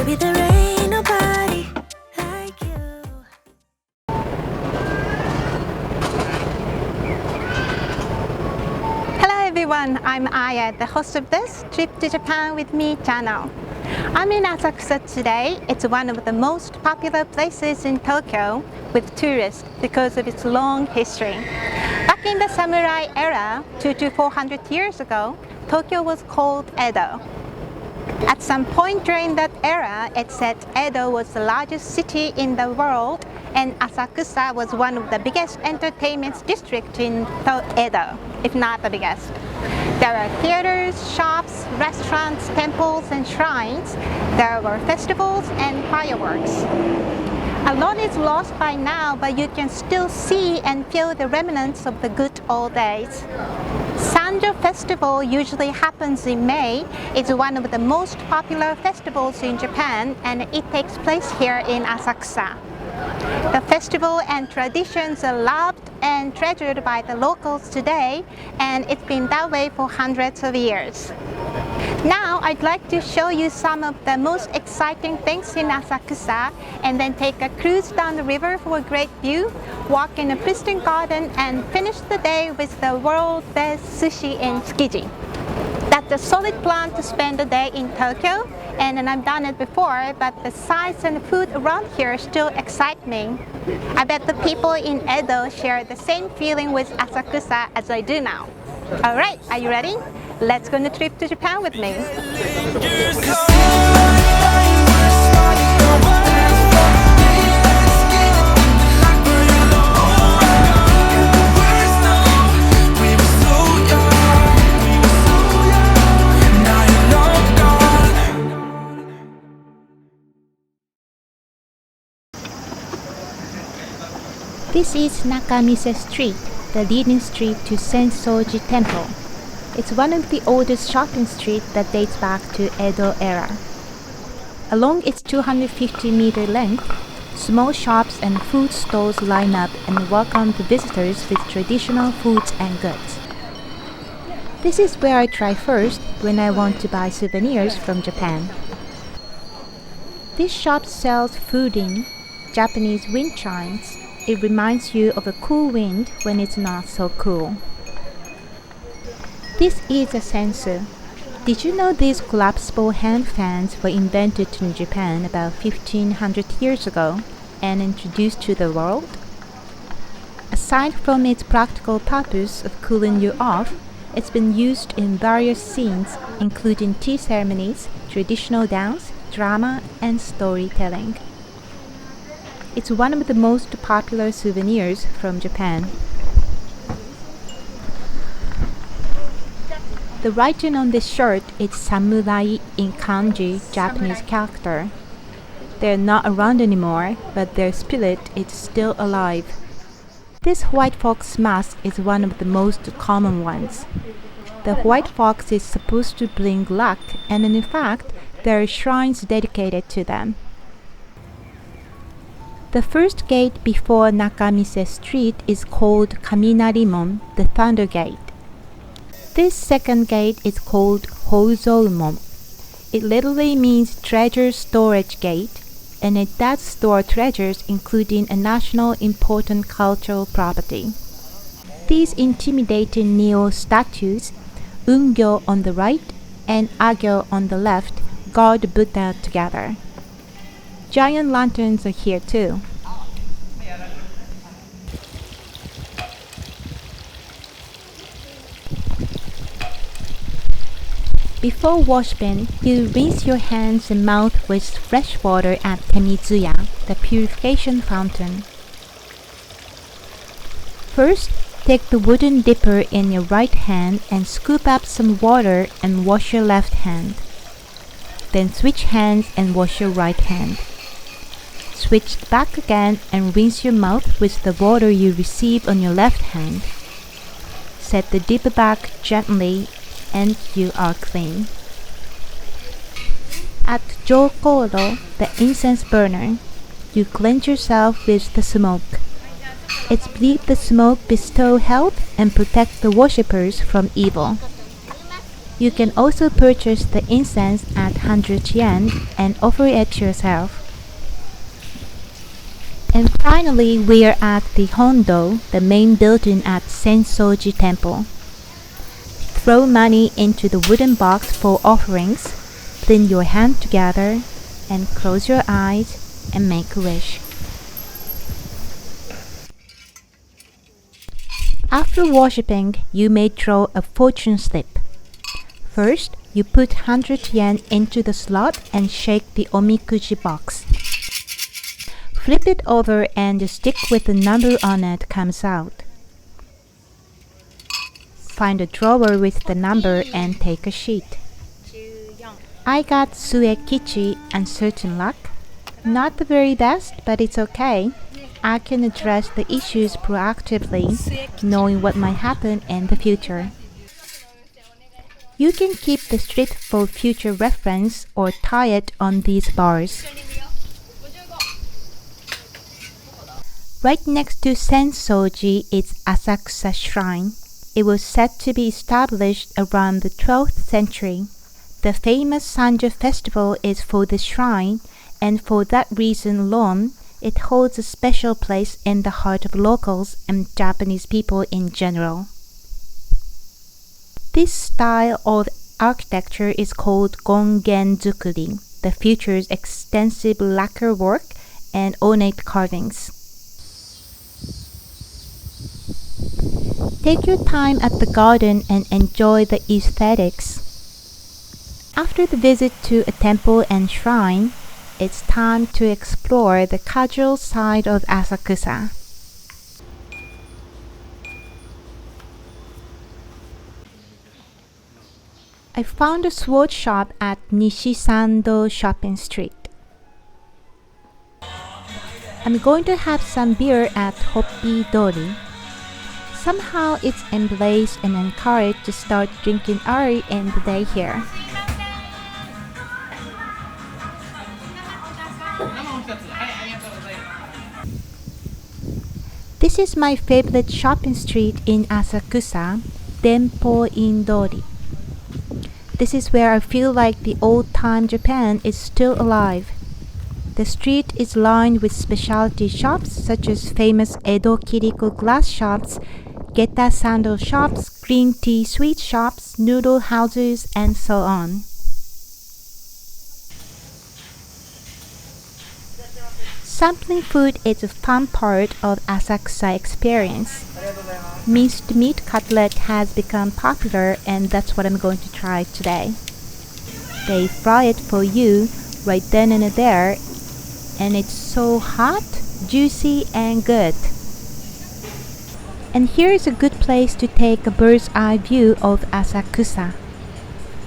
Baby, there ain't nobody like you. Hello everyone, I'm Aya, the host of this Trip to Japan with Me channel. I'm in Asakusa today. It's one of the most popular places in Tokyo with tourists because of its long history. Back in the samurai era, 200 to 400 years ago, Tokyo was called Edo. At some point during that era, it said Edo was the largest city in the world and Asakusa was one of the biggest entertainment districts in Edo, if not the biggest. There are theaters, shops, restaurants, temples, and shrines. There were festivals and fireworks. A lot is lost by now, but you can still see and feel the remnants of the good old days. Sando Festival usually happens in May. It's one of the most popular festivals in Japan, and it takes place here in Asakusa. The festival and traditions are loved and treasured by the locals today, and it's been that way for hundreds of years. Now I'd like to show you some of the most exciting things in Asakusa, and then take a cruise down the river for a great view, walk in a pristine garden, and finish the day with the world's best sushi in Tsukiji. That's a solid plan to spend the day in Tokyo, and I've done it before, but the sights and food around here still excite me. I bet the people in Edo share the same feeling with Asakusa as I do now. Alright, are you ready? Let's go on a trip to Japan with me. This is NAKAMISE Street, the leading street to Senso-ji Temple. It's one of the oldest shopping streets that dates back to Edo era. Along its 250-meter length, small shops and food stalls line up and welcome the visitors with traditional foods and goods. This is where I try first when I want to buy souvenirs from Japan. This shop sells fooding, Japanese wind chimes. It reminds you of a cool wind when it's not so cool. This is a Senso. Did you know these collapsible hand fans were invented in Japan about 1500 years ago and introduced to the world? Aside from its practical purpose of cooling you off, it's been used in various scenes including tea ceremonies, traditional dance, drama, and storytelling. It's one of the most popular souvenirs from Japan. The writing on this shirt is samurai in kanji, Japanese character. They're not around anymore, but their spirit is still alive. This white fox mask is one of the most common ones. The white fox is supposed to bring luck, and in fact, there are shrines dedicated to them. The first gate before NAKAMISE Street is called KAMINARIMON, the Thunder Gate. This second gate is called Houzomon. It literally means treasure storage gate, and it does store treasures including a national important cultural property. These intimidating Neo statues, Ungyo on the right and Agyo on the left, guard Buddha together. Giant lanterns are here too. Before washing, you rinse your hands and mouth with fresh water at Temizuya, the purification fountain. First, take the wooden dipper in your right hand and scoop up some water and wash your left hand. Then switch hands and wash your right hand. Switch back again and rinse your mouth with the water you receive on your left hand. Set the dipper back gently and you are clean. At Jokoro, the incense burner, you cleanse yourself with the smoke. It's believed the smoke bestows health and protects the worshippers from evil. You can also purchase the incense at 100 yen and offer it yourself. And finally, we are at the HONDO, the main building at Senso-ji Temple. Throw money into the wooden box for offerings, clean your hand together, and close your eyes and make a wish. After worshipping, you may draw a fortune slip. First, you put 100 yen into the slot and shake the omikuji box. Flip it over and the stick with the number on it comes out. Find a drawer with the number and take a sheet. I got Suekichi, uncertain luck. Not the very best, but it's okay. I can address the issues proactively, knowing what might happen in the future. You can keep the street for future reference or tie it on these bars. Right next to Senso-ji is Asakusa Shrine. It was said to be established around the 12th century. The famous Sanjo festival is for the shrine, and for that reason alone, it holds a special place in the heart of locals and Japanese people in general. This style of architecture is called gongen-zukuri, that features extensive lacquer work and ornate carvings. Take your time at the garden and enjoy the aesthetics. After the visit to a temple and shrine, it's time to explore the casual side of Asakusa. I found a sword shop at NISHISANDO shopping street. I'm going to have some beer at HOPPY DORI. Somehow it's embraced and encouraged to start drinking early in the day here. This is my favorite shopping street in Asakusa, DENPOIN DORI. This is where I feel like the old-time Japan is still alive. The street is lined with specialty shops such as famous Edo Kiriko glass shops, Geta sandal shops, green tea sweet shops, noodle houses, and so on. Sampling food is a fun part of Asakusa experience. Minced meat cutlet has become popular, and that's what I'm going to try today. They fry it for you right then and there, and it's so hot, juicy, and good. And here is a good place to take a bird's eye view of Asakusa.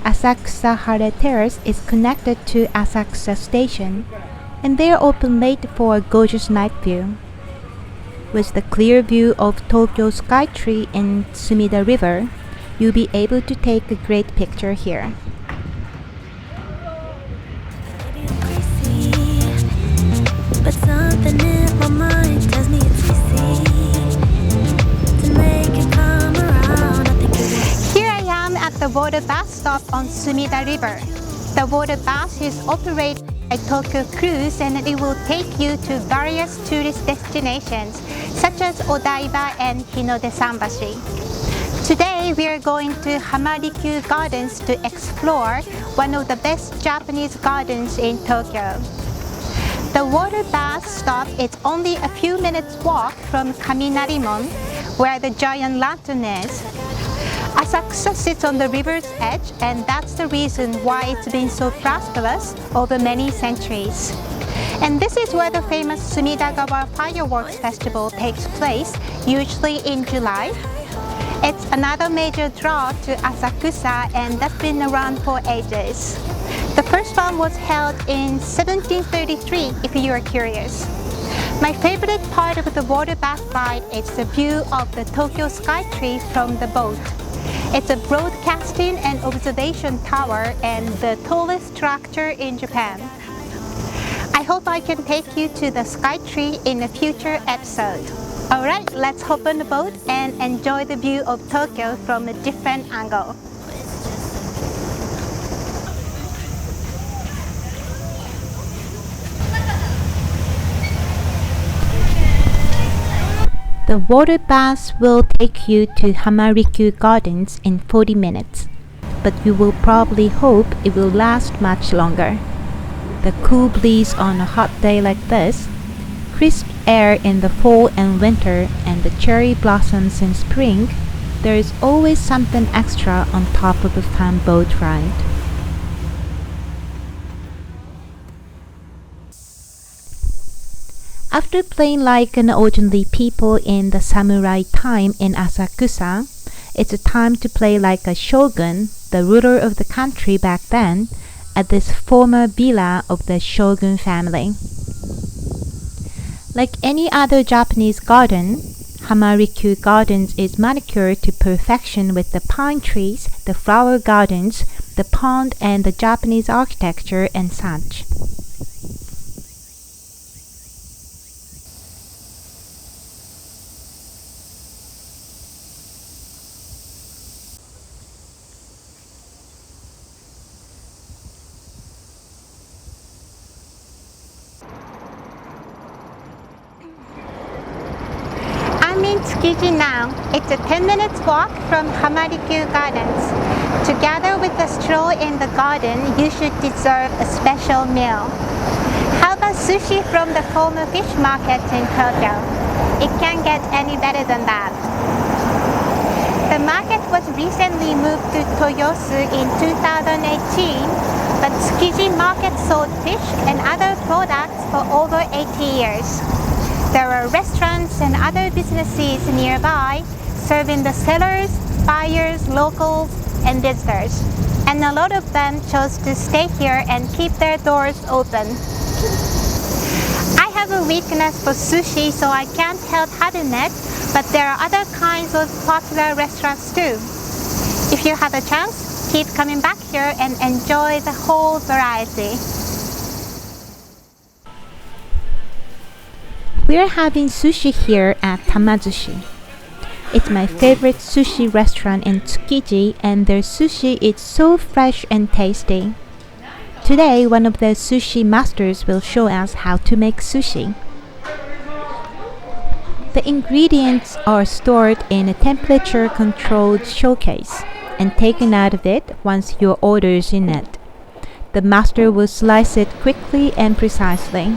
Asakusa HARE Terrace is connected to Asakusa Station, and they are open late for a gorgeous night view. With the clear view of Tokyo Skytree and Sumida River, you'll be able to take a great picture here. But something in my mind tells me it's easy to make it come around. I think Here I am at the water bath stop on Sumida River. The water bath is operated by Tokyo Cruise, and it will take you to various tourist destinations such as Odaiba and Hinode Sambashi. Today we are going to Hamarikyu Gardens to explore one of the best Japanese gardens in Tokyo. The water bath stop is only a few minutes walk from KAMINARIMON, where the giant lantern is. Asakusa sits on the river's edge, and that's the reason why it's been so prosperous over many centuries. And this is where the famous Sumidagawa Fireworks Festival takes place, usually in July. It's another major draw to Asakusa, and that's been around for ages. The first one was held in 1733, if you are curious. My favorite part of the water bath ride is the view of the Tokyo Skytree from the boat. It's a broadcasting and observation tower and the tallest structure in Japan. I hope I can take you to the Skytree in a future episode. Alright, let's hop on the boat and enjoy the view of Tokyo from a different angle. The water bath will take you to Hamarikyu Gardens in 40 minutes, but you will probably hope it will last much longer. The cool breeze on a hot day like this, crisp air in the fall and winter, and the cherry blossoms in spring, there is always something extra on top of a fun boat ride. After playing like an ordinary people in the samurai time in Asakusa, it's time to play like a shogun, the ruler of the country back then, at this former villa of the shogun family. Like any other Japanese garden, Hamarikyu Gardens is manicured to perfection with the pine trees, the flower gardens, the pond, and the Japanese architecture and such. I'm in Tsukiji now. It's a 10 minutes walk from Hamarikyu Gardens. Together with a stroll in the garden, you should deserve a special meal. How about sushi from the former fish market in Tokyo? It can't get any better than that. The market was recently moved to Toyosu in 2018, but Tsukiji market sold fish and other products for over 80 years. There are restaurants and other businesses nearby serving the sellers, buyers, locals, and visitors. And a lot of them chose to stay here and keep their doors open. I have a weakness for sushi, so I can't help having it, but there are other kinds of popular restaurants too. If you have a chance, keep coming back here and enjoy the whole variety. We're having sushi here at Tamasushi. It's my favorite sushi restaurant in Tsukiji, and their sushi is so fresh and tasty. Today, one of the sushi masters will show us how to make sushi. The ingredients are stored in a temperature-controlled showcase and taken out of it once your order is in it. The master will slice it quickly and precisely.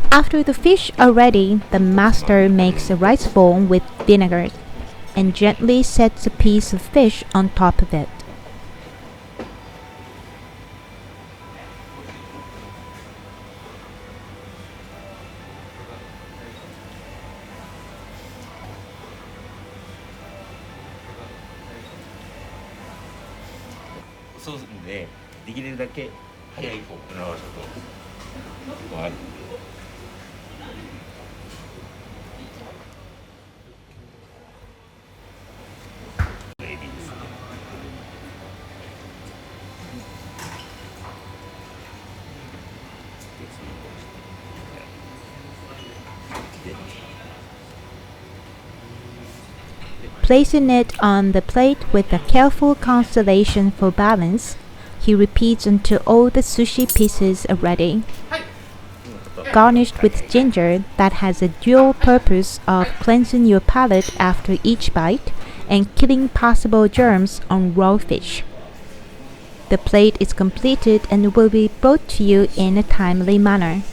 After the fish are ready, the master makes a rice bowl with vinegar and gently sets a piece of fish on top of it. Placing it on the plate with a careful constellation for balance, he repeats until all the sushi pieces are ready. Garnished with ginger that has a dual purpose of cleansing your palate after each bite and killing possible germs on raw fish. The plate is completed and will be brought to you in a timely manner.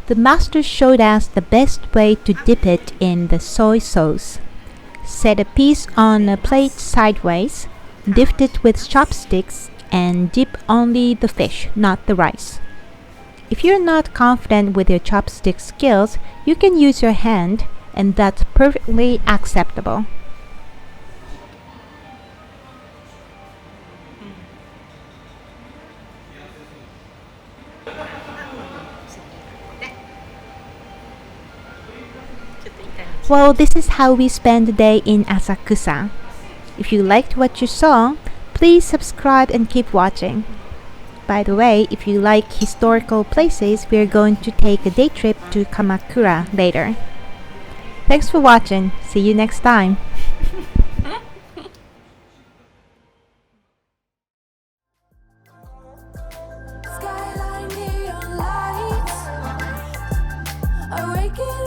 The master showed us the best way to dip it in the soy sauce. Set a piece on a plate sideways, lift it with chopsticks, and dip only the fish, not the rice. If you're not confident with your chopstick skills, you can use your hand, and that's perfectly acceptable. Well, this is how we spend the day in Asakusa. If you liked what you saw, please subscribe and keep watching. By the way, if you like historical places, we are going to take a day trip to Kamakura later. Thanks for watching. See you next time. Skyline neon lights, awakening.